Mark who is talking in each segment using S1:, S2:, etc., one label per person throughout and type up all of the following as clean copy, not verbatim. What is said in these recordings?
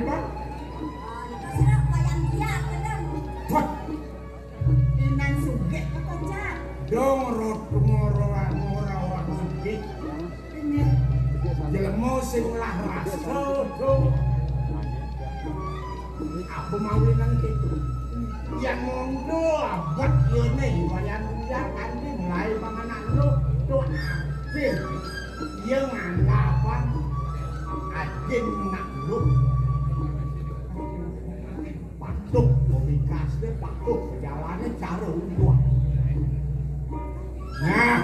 S1: kan?
S2: Kasih wayang dia bener.
S1: Wah,
S2: Inan sugih kok Cak.
S1: dong ngoro-ngoro sugih. Jelemu sing lah rasa dong. Aku mawinan gitu. Yang monggo abad ini wayang dia kanthi mulai panganan lu tuh aktif. Yang anggapan ajin nak lu patuk komunikasi patuk jalannya cara untuk nah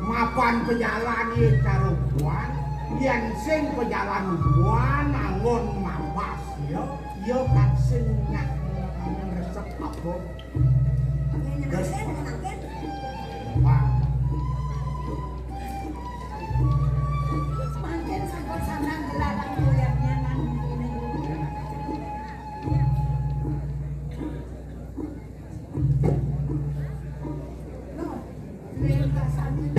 S1: mapan pejalan ini cara buan yang sing pejalan buan angon mapas yo kan sing nak resep apa Pak
S2: Semakin sangkut sanang gelarang goyangnya nang ini. Loh, lekasannya.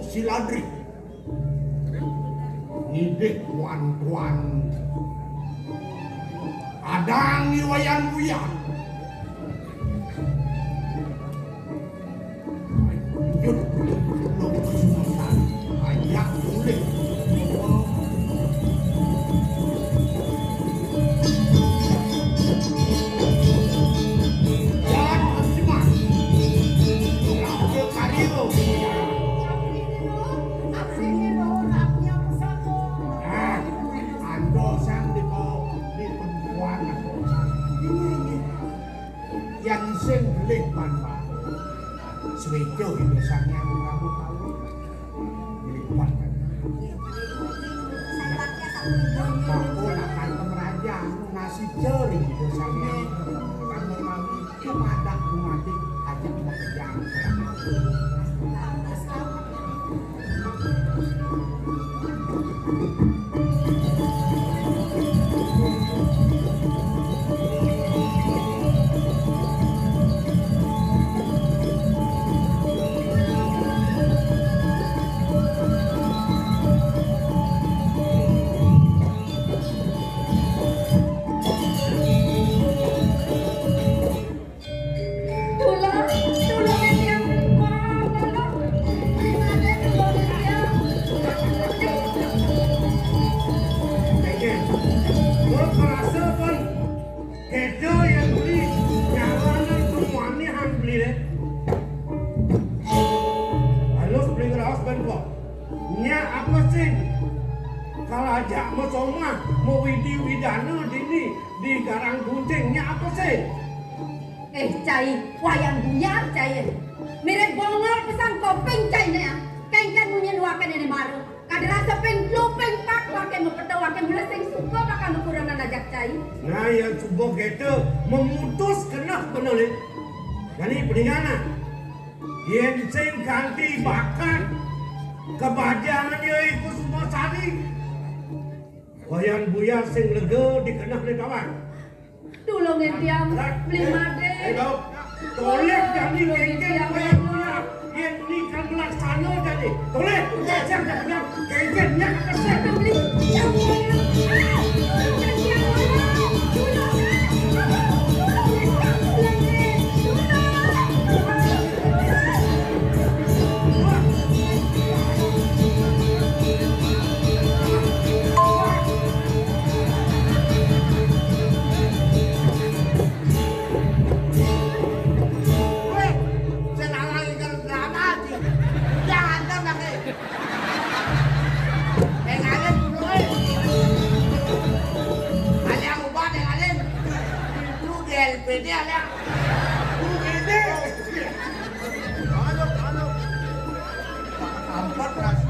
S1: Siladri nidek tuan-tuan adang ni wayan-wuyan yuk belum kesusahan ayak boleh jalan Asiman pulang ke Kario yang sing gelih panpa sewedo itu sangnya kamu tahu gelih panpa aku akan pemeraja nasi jeri itu sangnya kamu mami kumadak kumati ajak mengejar kalau ajak mau somah mau widana di garang guntingnya apa sih?
S2: Cai, wayang buyar cai. Mirip bongor pesan kopeng cai ya. Kengken menyeluakan ini baru. Kada rasa peng lupeng pak pakai mepetau pakai mulai sing suka pakai ukuran ajak cai.
S1: Nah yang coba gitu memutus kena benar ni. Jadi peningana. Yang sing ganti bakat kebahagiaannya itu semua sari. Wayang buyar sing lega dikenah ni kawan.
S2: Tulungin tiang beli made.
S1: Toleh jadi kengken wayang buyar. Yang ni kan laksana jadi. Toleh, jangan jangan kengkennya kesek
S2: beli.
S1: LPD ada. UGD. Ano. Ampat ras.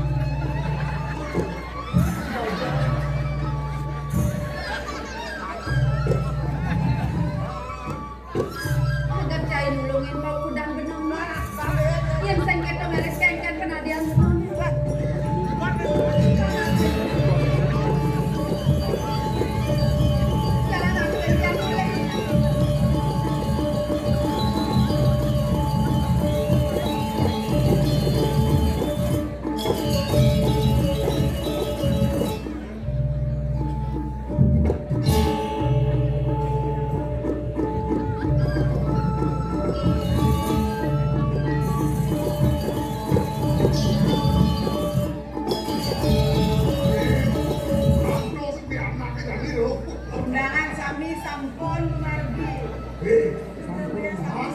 S3: sami sampun margi.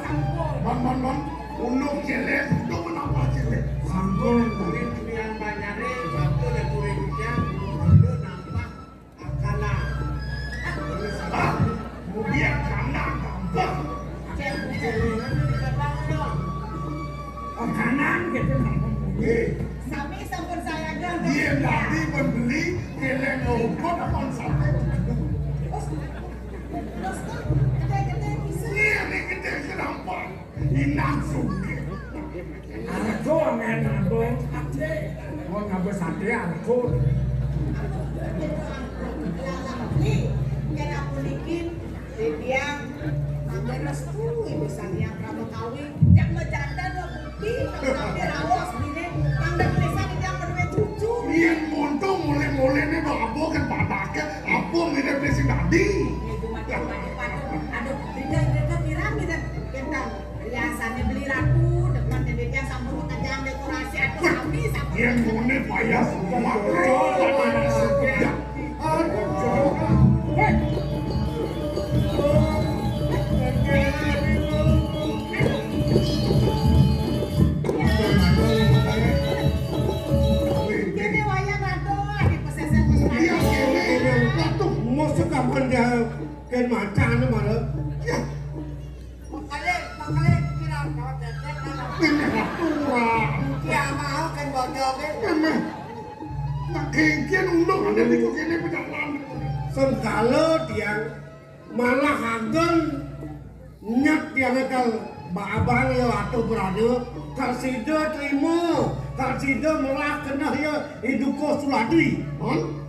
S3: Sampun.
S4: Man, unuk jelek, itu menapa jelek?
S1: Sampun kulit pilihan banyare, satu dan kulit hujan, itu nampak akala.
S4: Kemudian kanan gampang.
S1: Kanan gitu nampang.
S3: Sami sampun saya gan.
S4: Dia tadi membeli keleng lopot apa sampai.
S3: Terus gede-gede bisa.
S4: Ini gede kenapa? Inang suki.
S1: Argo men nabung sate. Mau nabung sate argo.
S3: Beli, yang aku bikin dibiang sampai restu ibu sania pramu kawin yang menjanda dua bukti tapi rawas bini tanda tulisan yang berdua cucu.
S4: Yang montok mulai-mulai ini bawa kan patahnya. Apa mirip di sini tadi?
S3: Ibu macam-macam aduh tidak piramid kita biasanya beli ratu depan dedeknya sambung kejang dekorasi atau kami sama
S4: Yang mulai payah semua makro.
S3: ini wayang ratu di pesesen
S4: Dia keleng ratu.
S1: Masuk kapan dia kan macan malah.
S3: makanya kira kawat dedek
S4: Ini ratu lah.
S3: ya mau kan bodong
S4: Memang. Nak kengkian undang ada di kene pejalan.
S1: Sengkala tiang malah hagen nyat tiang kal abang ya atau berada kalsida terima kalsida malah kena ya hidup suladi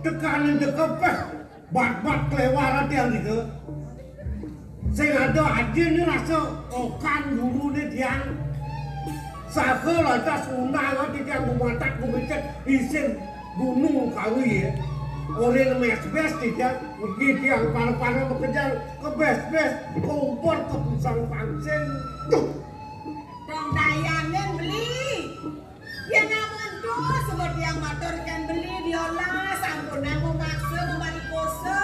S1: tekanan dekepeh bat-bat kelewara tiang gitu saya ada aja ni rasa okan dulu ni tiang saka lantas undang di tiang bumatak bumicet isin gunung kawi ya orang mes-mes tidak begitu yang para-para bekerja ke bes-bes kompor ke pisang pancing tuh
S3: dong dayangan beli yang namun tuh seperti yang motor kan beli diolah sampun namu maksa memari kose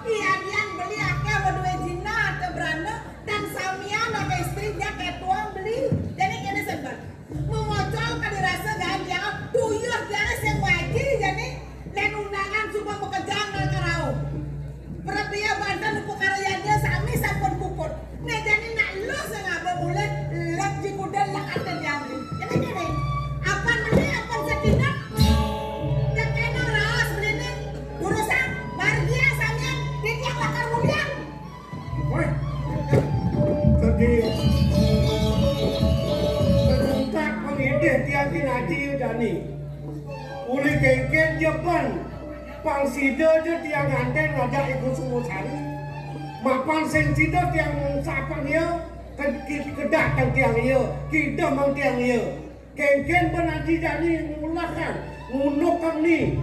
S3: iya dia beli akeh berdua jina atau berana dan samian ada istrinya kayak tuang beli jadi kena sebab memocol kan dirasa ganjang tuyur jangan yang wajib jadi lain undangan supaya bekerja nggak kerau perbiaya bantan untuk karyanya sami sampun puput nih jadi nak lu sengaja boleh lek jikudan lek ada diambil jadi gini apa beli apa setindak dan kena ras beli nih urusan bahagia samian dia yang lakar mulia
S1: woi tadi terungkap pengidih tiang kinaji dani uli kengken Jepang pang sida je tiang ganteng ada ikut semua cari mapan sing sida tiang sapang ya kedah kan tiang ya kita mang tiang ya kengken benaji dani mulakan ngunuk kami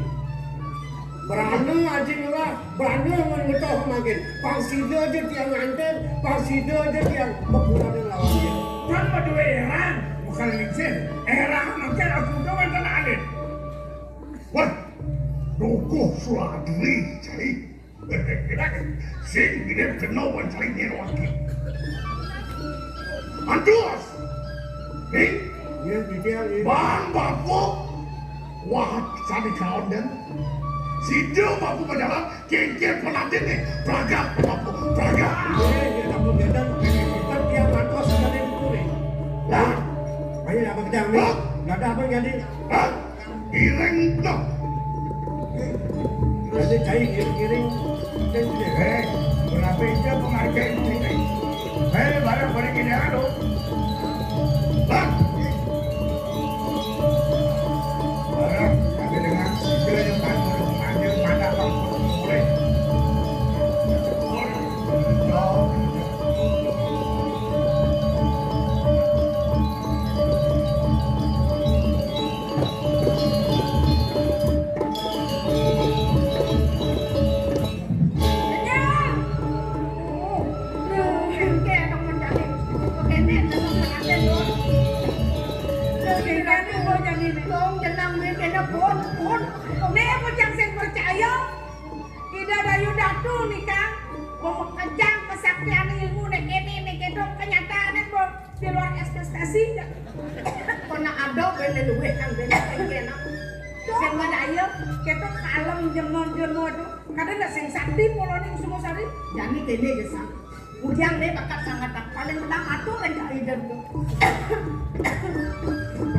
S1: berana aja lah berana mengetah makin pang sida je tiang ganteng pang sida je tiang berkurang lawan dia kan berdua erang bukan lincin erang makin aku kawan dan alit.
S4: Wah, nunggu suladri cai. Sing gede kenawan cai nyerwaki. Antus, nih,
S1: ya dia
S4: bang bapu, wah cari kawan dan. Si dia bapu berjalan, kengkeng pelatih nih, pelagak bapu, pelagak.
S1: dia kamu gedang kita tiang matos dari kuri
S4: Lah,
S1: ayo apa gedang nih nggak ada apa jadi
S4: ah, ireng dong.
S1: jadi cai giring dan
S4: Berapa itu penghargaan ini? Barang balik ini ada. Bang, barang ada dengan segala yang baru mengajar mana bang boleh.
S2: Kengke dong mencari. Kengke
S3: nasi.
S2: Kok nak ada bene luwih kang bene kene. Sing mana ayo
S3: Ketok kalem jemon-jemon tuh. Kadang nek sing sakti polone Kusumasari.
S2: jani kene ge sang. Ujang le bakat sangat tak paling menang atuh kan gak idan tuh.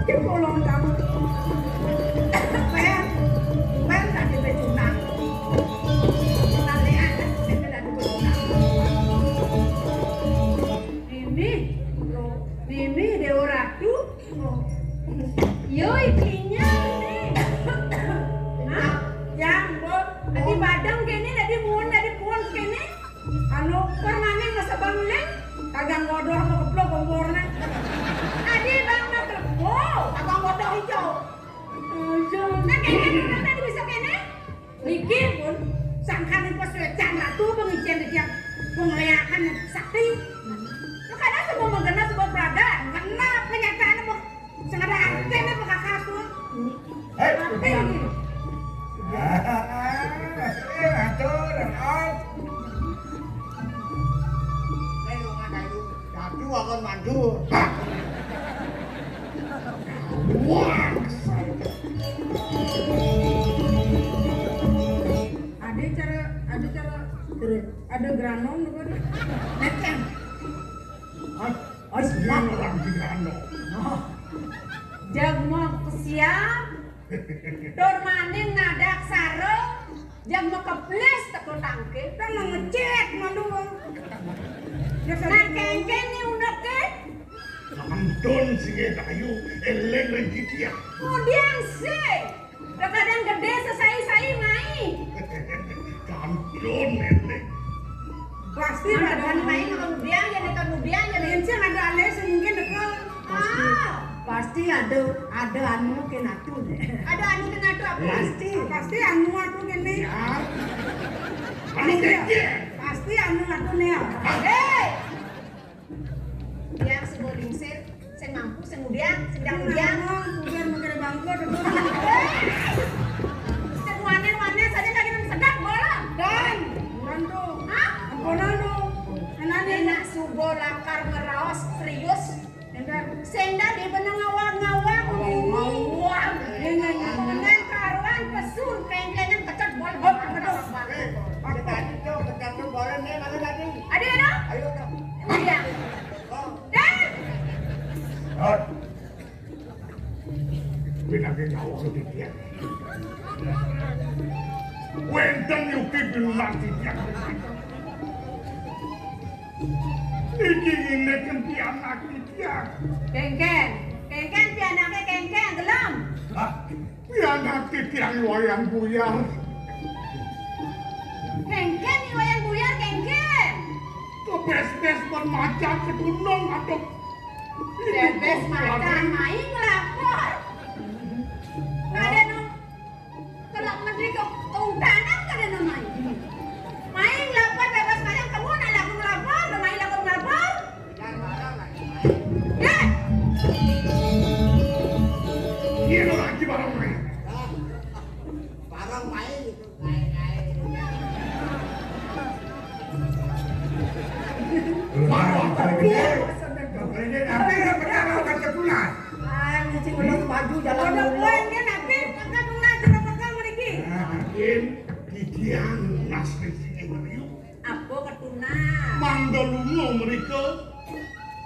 S3: Ki polong kamu.
S2: Ben tadi becunang. Nalean bene tadi becunang.
S3: Ini Dewa Ratu.
S2: Yo iklinya nih.
S3: Hah? Yang bot.
S2: Adi badang kene, adi puan kene.
S3: Anu permanen masa bangunan. Kagak ngodor mau keplok kompornya.
S2: Adi bang nak lepo, abang bodoh hijau. Nah kene nang tadi bisa kene.
S3: Niki pun sangkan pas wecan ratu pengijian dia pengelayakan sakti.
S2: Lu kadang semua mengenal sebuah peraga.
S3: Kena kenyataan apa? Sengaja antena apa kakak tuh? Apa ini?
S1: Atur, on.
S4: Jatuh akan mandur. Wah,
S3: Ada granon juga nih.
S2: Nekem.
S4: yang orang di Grano.
S2: Jagmo kesiap. Dor maning nadak sareng. Jagmo keples teko tangke.
S3: Kan ngecek mandu.
S2: Nah kengken ni uneke.
S4: Kantun singe kayu eleng lagi dia.
S2: Kemudian sih. Kadang gede sesai-sai mai.
S4: Kantun eleng.
S3: Pasti
S2: Ada
S3: ada
S2: main kemudian jadi
S3: Enceng ada alis mungkin dekat.
S2: pasti ada anu kena tu deh. Ada anu kena tu apa?
S3: Pasti anu atu kene.
S4: Ya. Anu keke.
S3: Pasti anu atu ne.
S2: Hei. Yang sebolong sing mampu sing mudian, sing
S3: Kemudian mungkin bangko dekat.
S2: sing wane saja kagak sedap bola.
S3: Dan bantu.
S2: Hah?
S3: Ampunan tu. Enane
S2: Enak subo lakar ngeraos serius. Senda di benang ngawang-ngawang ngawang. Dengan kemudian karuan pesun kengkengan kecut bola. Hop betul.
S1: Ada tadi tuh ketemu bola nih mana tadi?
S2: Ada ada?
S1: Ayo dong.
S2: Iya. Dan
S4: Hot. Binagi nyawa di dia. Wenten yuki bilang di dia. Iki ini kentian lagi dia.
S2: kengken pianake kengken gelem.
S4: Hah? Yang nanti tiang wayang buyar.
S2: Kengken ni wayang buyar kengken.
S4: Kebes-bes bermacam ke gunung atau
S2: Bebes macan main ngelapor. Kada no. Kalau menteri kehutanan kada no main. Main lapor bebas main kamu nak laku ngelapor, main laku ngelapor. Ya.
S4: Iya lagi barang main.
S1: Barang main gitu.
S4: Barang
S1: Presiden apa yang pertama akan kepulan?
S2: Cing udah baju jalan
S3: ada
S2: dulu.
S3: poin kan api kakak dulu coba pegang mereka.
S4: Hakim didiang nasri sini beriu.
S2: Apa ketuna?
S4: Mandalungo mereka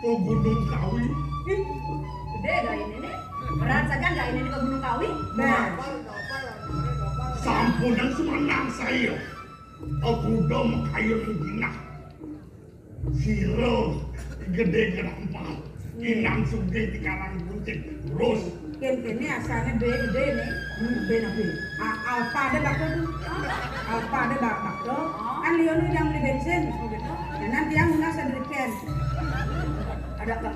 S4: ke Gunung Kawi.
S2: Gede dah ini nih. Berat saja dah ini ke Gunung Kawi.
S3: Nah,
S4: Sampunan semenang saya. Aku udah mengkayu ginak. Siro gede gerampak. Inang suge di karang kucing. Terus
S3: kene asalnya gede nih. Nabi. Alfa ada bakal tuh. Alfa ada bakal. Kan Leon yang beli bensin. Nah, nanti yang lunas ada ken.
S2: Ada apa?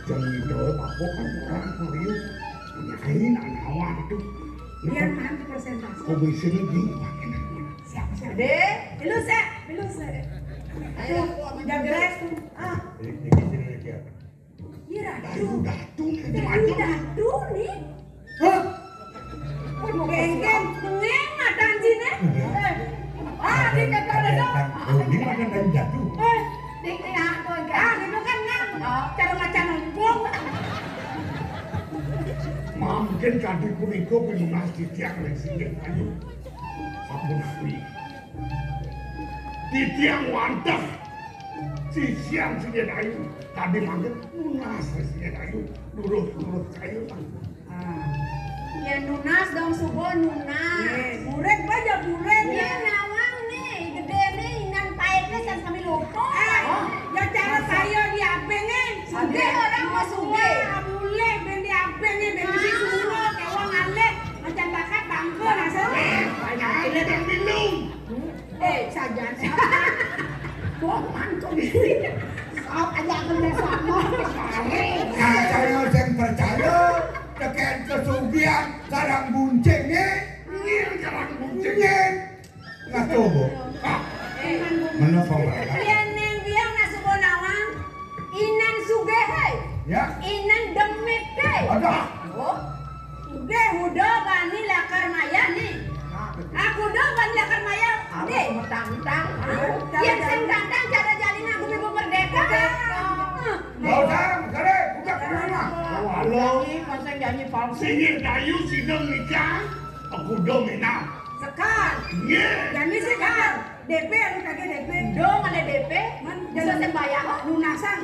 S4: jam itu aku kan orang beriu. Nyain anak itu.
S3: Biar nanti presentasi.
S4: Komisinya gini makin aku.
S3: Siap.
S2: Deh,
S3: Belum saya. Tuh, jaga res tuh. Iya ratu.
S4: Datu nih.
S3: Dari datu nih.
S4: Hah?
S3: Kengken, ngeng matan sini. Di kata ada dong.
S4: Ini makan dari datu.
S2: dik nih aku
S3: Gitu kan kan. Cara macam ngomong
S4: Agen kanthi punika pinunas titiang ning Singgih Ayu. Sampun akui. Titiang wantah sisian Singgih Ayu. Tadi mangken lunas Singgih Ayu. Nurut kayu.
S2: Ya nunas dong subuh nunas.
S3: Murid banyak murid
S2: Ya nawang nih, gede nih, nan paitnya san kami lupa.
S3: ya cara saya di abengen.
S2: Suge orang mau suge.
S3: Boleh ben di abengen ben di suruh kewang alek macam bakat bangko rasanya.
S4: Ada yang minum.
S3: Sajan
S2: Bohman kok. Sok aja aku sama.
S5: Nah, saya yang percaya tekan kesugihan sarang buncengnya
S4: Ngir karang bunceng.
S5: nggak coba menapa mereka
S2: Pian neng biang na subuh nawang. Inan suge hei.
S5: ya
S2: Inan demit hei.
S5: ada
S2: Oh, suge hudo bani lakar maya nih. Aku do bani lakar maya. Nih, mentang-mentang. Yang sentang cara jalin aku ibu merdeka.
S5: nggak usah kare buka nama
S4: Walau
S2: Konseng janji palsu.
S4: Singgih Ayu sidang nikah. Aku domina.
S3: Sekar.
S4: Ngir.
S3: Jadi sekar. DP aku kagak DP.
S2: Dong ada DP.
S3: Jadi
S2: sembahyang.
S3: lunasan.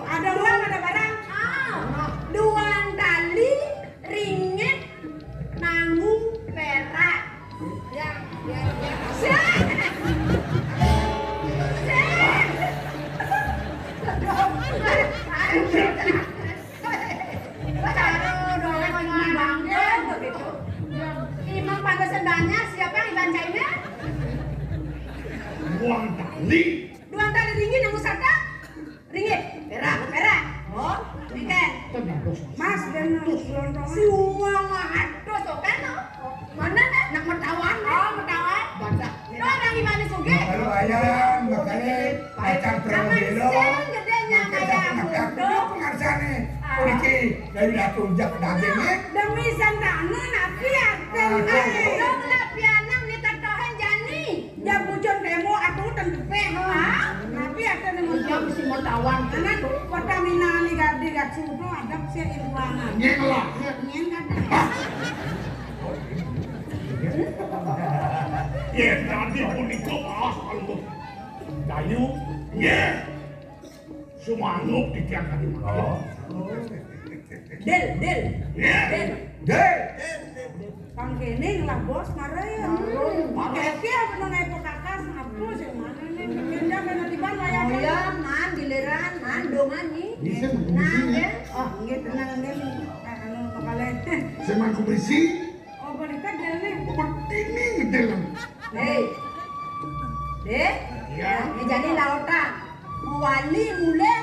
S3: Ada uang ada barang.
S2: Duaan tali ringgit nanggung perak. Ya. Imam pantesan banyak, siapa yang dibancainnya?
S4: Uang tali.
S2: Duaan tali ringgit nanggung sata? Ringgit, perak. Oh, ikan.
S3: Mas dan lontong.
S2: Si uang atus tuh kan? Mana nak mertawan? Oh, mertawan. Baca. Lo orang gimana suge?
S5: kalau bayaran makanya macam permodelo
S2: gedenya kayak
S5: aku pengarsane iki dari tunjuk dagingnya
S3: Demi santana napi aten.
S2: Lo ngelapianang nih katohan jani.
S3: Ya bujon demo aku tentu peh. Napi aten
S2: Dia mesti mertawan.
S3: anak Pertamina ni gadi gatsudo ada sih ilmuangan.
S4: Ngir lah.
S3: Nyen kada.
S4: Ya tadi punika kalau Ayu. Ngir. Sumangup titiang kali mangken.
S2: Del.
S4: Ngir.
S5: deh
S3: Kang kene lah bos maraya. Oke apa nang epo kakas hapus yang mana nih pindah kana di bang
S2: Oh
S3: layar.
S2: ya, man giliran, man dongan nih. Nah, ya.
S3: Oh, nggih tenang nggih. Anu bakalen.
S4: Semangku berisi.
S3: Oh, balikan dalne.
S4: Bertini ngedelan.
S2: Hei. Dek.
S4: Ya.
S2: Ini jadi lautan. Mewali mule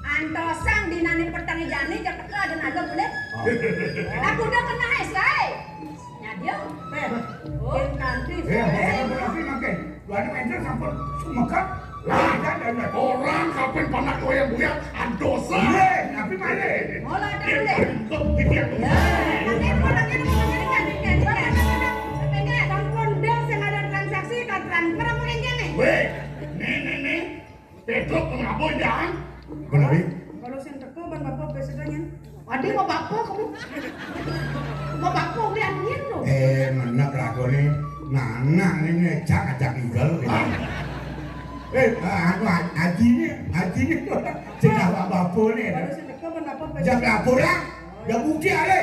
S2: antosang dinani pertangi jani jateka dan ada boleh. Aku udah kena esai. Nyadio. Oh,
S3: Kanti.
S5: berarti makin luar meter sampai sumekat
S4: Lah, orang kapan panak goyang-goyang andosa.
S5: tapi mana
S2: Mola ada
S4: Ngir
S2: boleh.
S4: bengkok titiang.
S2: Ya, nanti orangnya mau nyari kan.
S3: Bang Kondel sing ada transaksi ka transfer apa kene?
S4: Weh, nih. Petruk pengaboy jangan.
S5: berarti
S3: Kalau sing teko ban bapak presiden.
S2: Adi mau bapo kamu. Mau bapo liatin lo.
S5: mana pelakone nana ini cak inggal anu haji ini cekah bapak nih
S3: Kalau sing teko ban bapak
S5: jam
S3: presiden.
S5: laporan ya bukti ale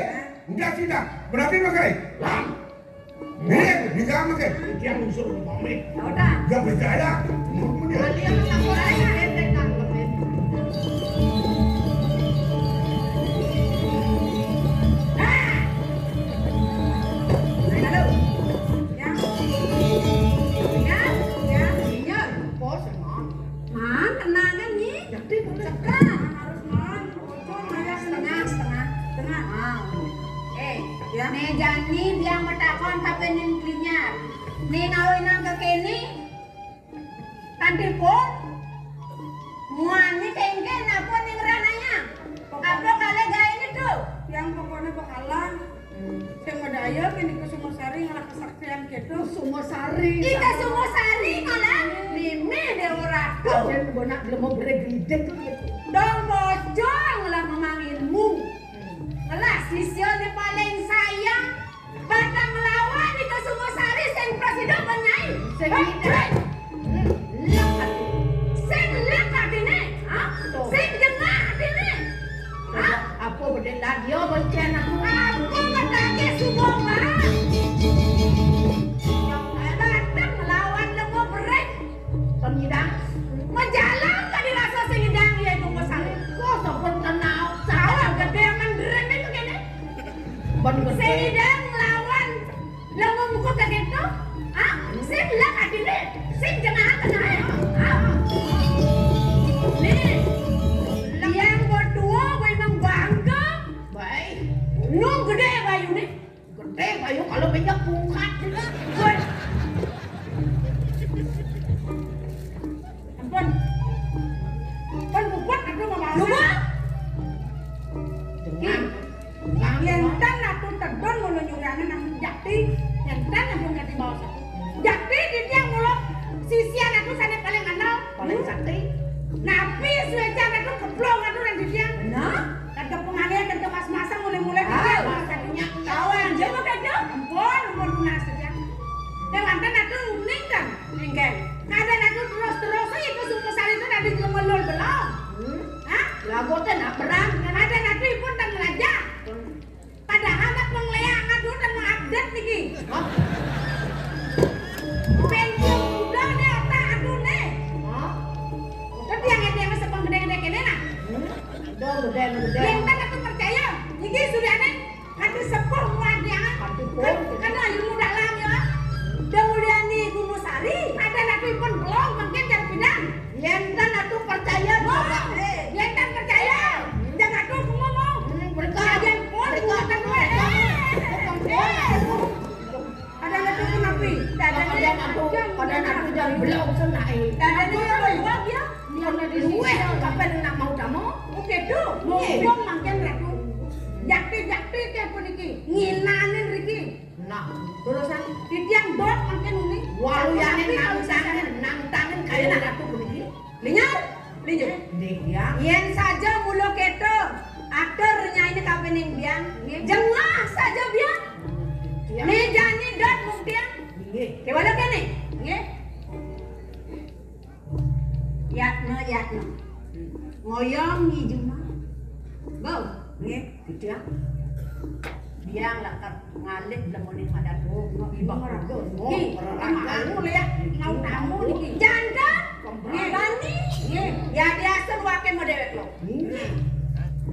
S5: udah tidak berarti makai
S4: Lam,
S5: ini nikah makai
S4: titiang usul pamit.
S2: Udah.
S5: gak percaya kemudian
S2: Kalian lapor aja ente tangkepin. Halo.
S3: Ya.
S2: Ya. Iya, bos emang. Man, tenangan nih. Jadi boleh
S3: Harus man. Ojo maya
S2: setengah.
S3: Tengah.
S2: Ya. Nejani dia metakon kapenin klinyar. Nih nawinan ke kene. Tanti pun. Muani kengken apa ning rananya? Apa kale gawe itu?
S3: Yang pokoknya bakalan sing medaya kene ke Sumosari ngalah kesaktian gitu.
S2: Sumosari. Ika Sumosari malah mimi de ora. Kajen bonak lemo beregidek gitu. Dong bojong lah memang ilmu. Kelas sisione paling sayang bakal melawan di Sumosari sing presiden benyai. Sing lekat. Sing lekat ini. Sing jengah ini. Apa benda dia bencen aku? Aku katanya semua mah. Yang datang melawan lembu berik. Penyidang. Menjalankan dirasa sing hidang yaitu Sumosari. Kok sopun tenau. Sawah gede manderen itu kene. Sing hidang melawan lembu muka kaget tu. Sing lekat ini. Sing jengah tengah. Nih. Yang berdua memang bangga. Baik. Nung gede bayu nih. Gede bayu kalau banyak pungkat. Ampun. Kan buat aku mau masak. Dua. Yentan aku terdon mulu nyurane nang Jakti. Yentan aku ngerti bawa satu. Jakti di tiang mulu. Sisian aku sana paling kenal. Paling sakti. Napi suecan aku keplong aku dan di tiang. Benar? Kan kepungannya kan ke mas-masa mulai-mulai di tiang. Satunya kawan. Coba kan tu? Ampun, ampun punas di tiang. Dewantan aku uning kan? Engkel. Kadang aku terus-terus itu Sumosari itu nanti melul belum. Hah? Lagotan nak perang. Kadang aku pun tak melajak. Padahal nak mengliang aku tak mengupdate lagi. Pensiun muda ni otak aku ni. Tapi yang sepang gede-gede kene nak. Gede. Yang tak aku percaya. Ini sudah ni. Hati sepuh muat dia. Kan ilmu dalam ya. Kemudian ni Sumosari. Ada nak pun belum mungkin jadi pindah. Yang tak aku percaya. Yang tak percaya. Jangan aku ngomong. Kalian pun buatan gue. Ada nanti pun napi. Ada nanti jadi belum senai. Ada nanti buat dia. Dia nanti luwe. Kapan nak mau kamu? Oke tu. Mau makan ratu. Jakti kayak pun iki. Nginanin Riki. Nah, terusan tiang dot makan ini. Walau yang nang tangan kayak nak ratu pun iki. Linyau. Dia. Yen saja mulu keto. Aktornya ini kapening biang. Jengah saja biang. Nih jani dot mungkin. Kewala kene? Nggih. Yatno. Ngoyong ngijuma. Bau, nggih, gitu. Biang lakat ngalit lemonin madado. Ibang rago. Kamu ya, ngau tamu niki. Janda. Nggih, bani. Nggih. Ya diasen wake mo dewek lo. Nggih.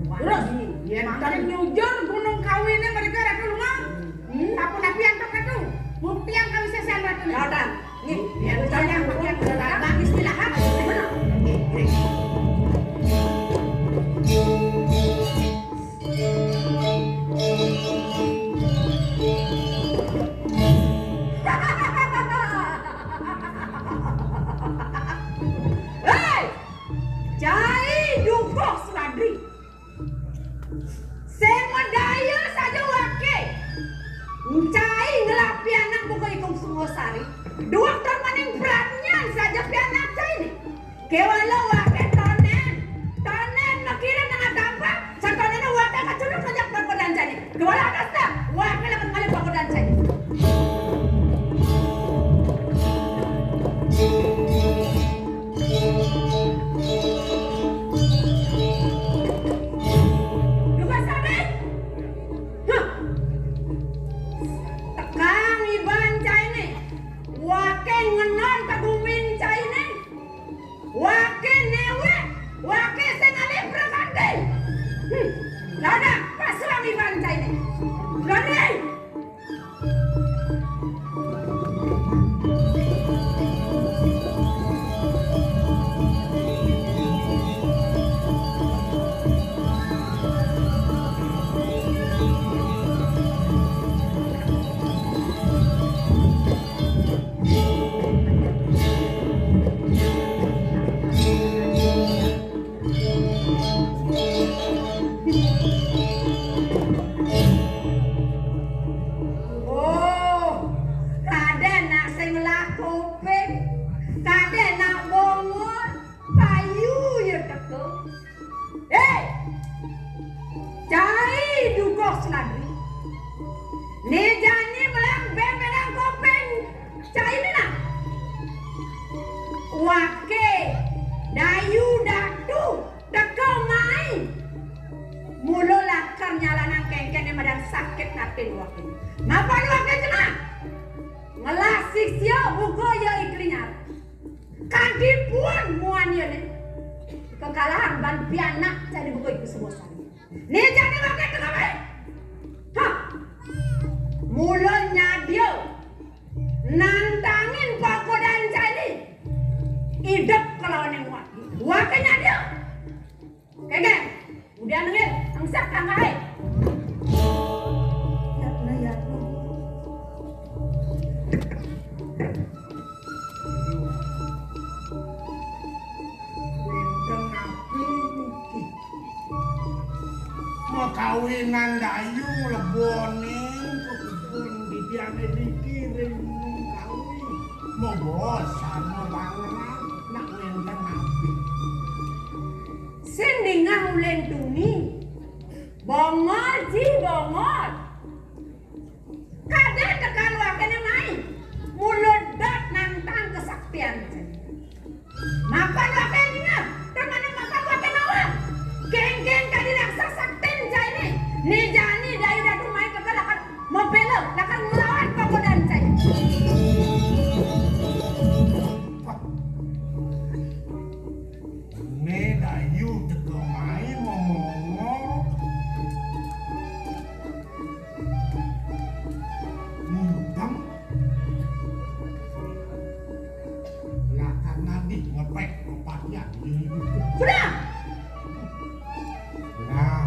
S2: Terus, makan nyujur gunung kawinnya mereka ratu lunga. Aku nabi antok ratu. Bukti yang kami sesan ratu. Yaudah. Nih, yang saya bagian beragam istilah apa? Mana? Hei! Cai dukuh Suladri. Semedaya saja wake. Cai ngelapi anak buka ikung Sumosari. Dokter maning beratnya saja pi anak cai ni. Kewala wake tonen nakira nang apa? Sakone na wake kacuruk kajak pagodan cai ni. Kewala atas tak? Wake lapan kali pagodan cai. Wakin ngenon kagumin cai ni. Wakin ni wake dayu datu teko mai mulo lakar nyalanan kengkene madan sakit natin wake mapan wake cenah melasik sia bugo ya iklinya kandi pun muan ya ne kekalahan ban pianak jadi bugo iku sebosan ni jadi wake tengah mai ha mulanya dia nantangin pakodan jadi hidup kalau neng wakenya dia kege udah nengin angsak kangkai ya
S5: mau kawinan dayu leboning kebun di tiane dikirim kawin mau bosan mau pangeran nak wenteng nabi
S2: sendingah ulen tuni bongol ji bongol kada tekan wakene mai mulut dot nantang kesaktian makan wakenya teman makan wakena wa geng-geng kadi raksa sakten jai ni jani dayu datu mai kekal akan mau belok akan melawan pakodan jai
S5: ne dayu teko mai ngomong mudam lah karena di ngepek kepatnya
S2: sudah
S5: nah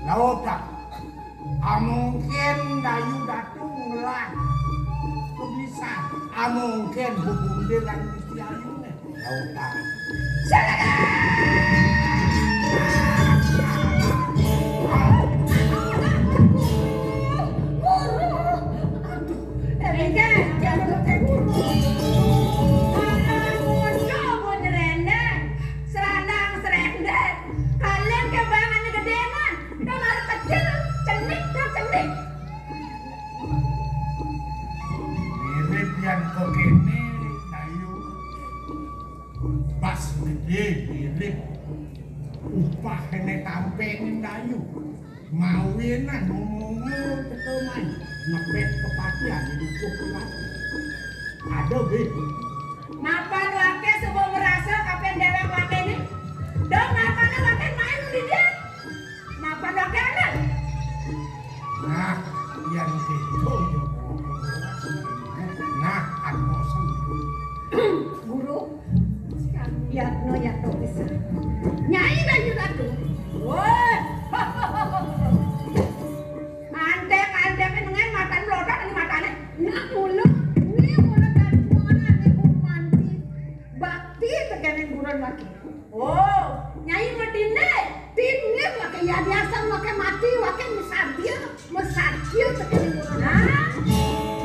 S5: lautak mungkin dayu datu ngelah bisa mungkin hubung dengan mesti ayu nih lautak mirip yang kok ini dayu pas gede mirip upah ini tampen dayu mawinan ngomongnya teko main ngepet kepatian hidup pulang ada be
S2: mapan wake sebuah merasa kapan dewek wake ini dong mapan wake main di dia mapan wake anak
S5: nah yang gitu nah anosan
S2: guru ya no ya to bisa nyai dayu datu woi antek dengan mata lodak ini matanya nak mulut ini mulut dari mana nih kumanti bakti teganin buron lagi oh nyai medine tinnya pakai ya biasa pakai mati pakai mesardia teganin buron nah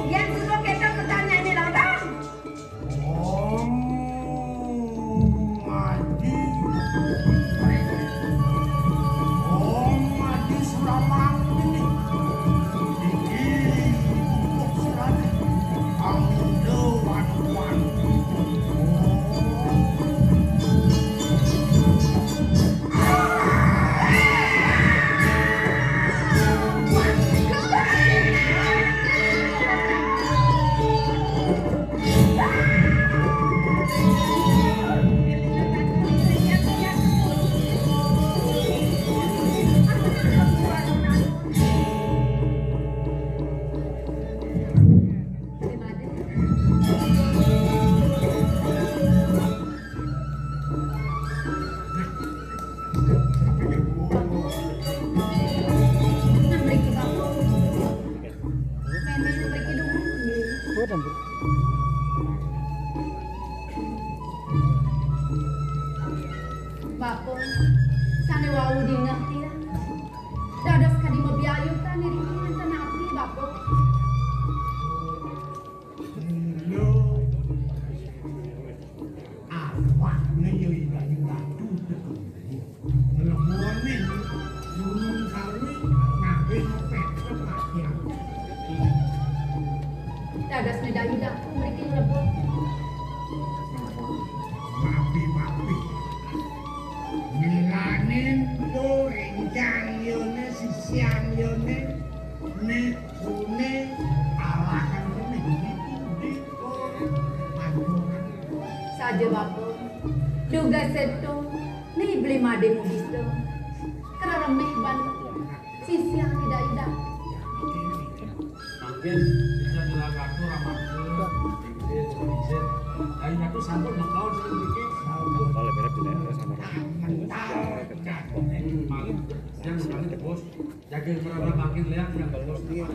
S2: yang semua kita bertanya ini lodak
S5: Maji Suramang ini
S2: Bapak, sana wau di ngerti lah. Dadas kadi mabiayun kan diri ini sana api bapak.
S5: Lo awak ngeyoi bayu batu ngelamuan nih gunung kawi ngabe ngepet kepatian
S2: Dadas nedayu dah, mereka lebur. saja bapak. Duga seto, nih beli made gitu. Karena remeh banget. Sisi yang tidak.
S1: Mungkin bisa dilakukan ramadhan, izin. Dari itu sambut mengkau sedikit.
S6: Kalau beda tidak sama
S1: Malam, yang sekarang bos, jaga berapa makin lihat yang bos dia.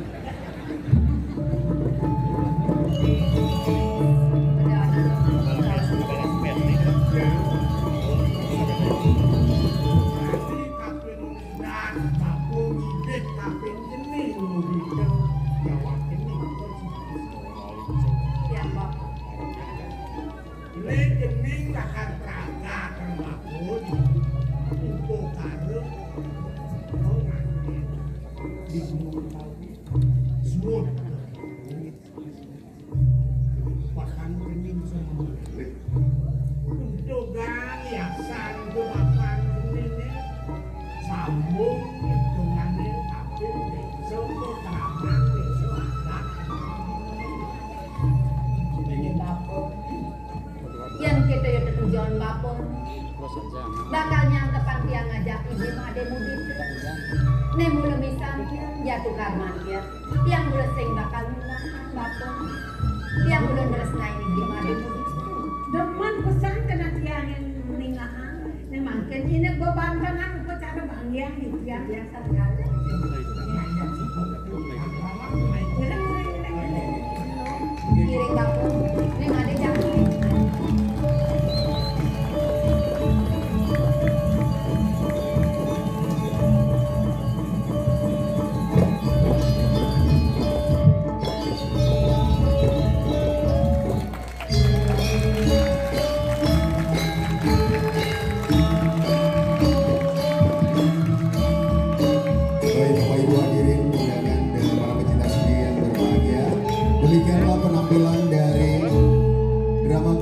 S2: Yang kita ya tujuan bapon bakal nyangkepan tiang ngajak ibu ade mudit ne mula misan ya tukar mantir tiang mula sing bakal nyunahan bapon tiang mula nresnain ibu ade mudit
S3: Demen pesan kena tiang yang meningahan. Memang ini beban tenang ke cara bangyang di tiang biasa sekali.
S2: kiring bapon ning ade jangan
S7: Demikianlah penampilan dari drama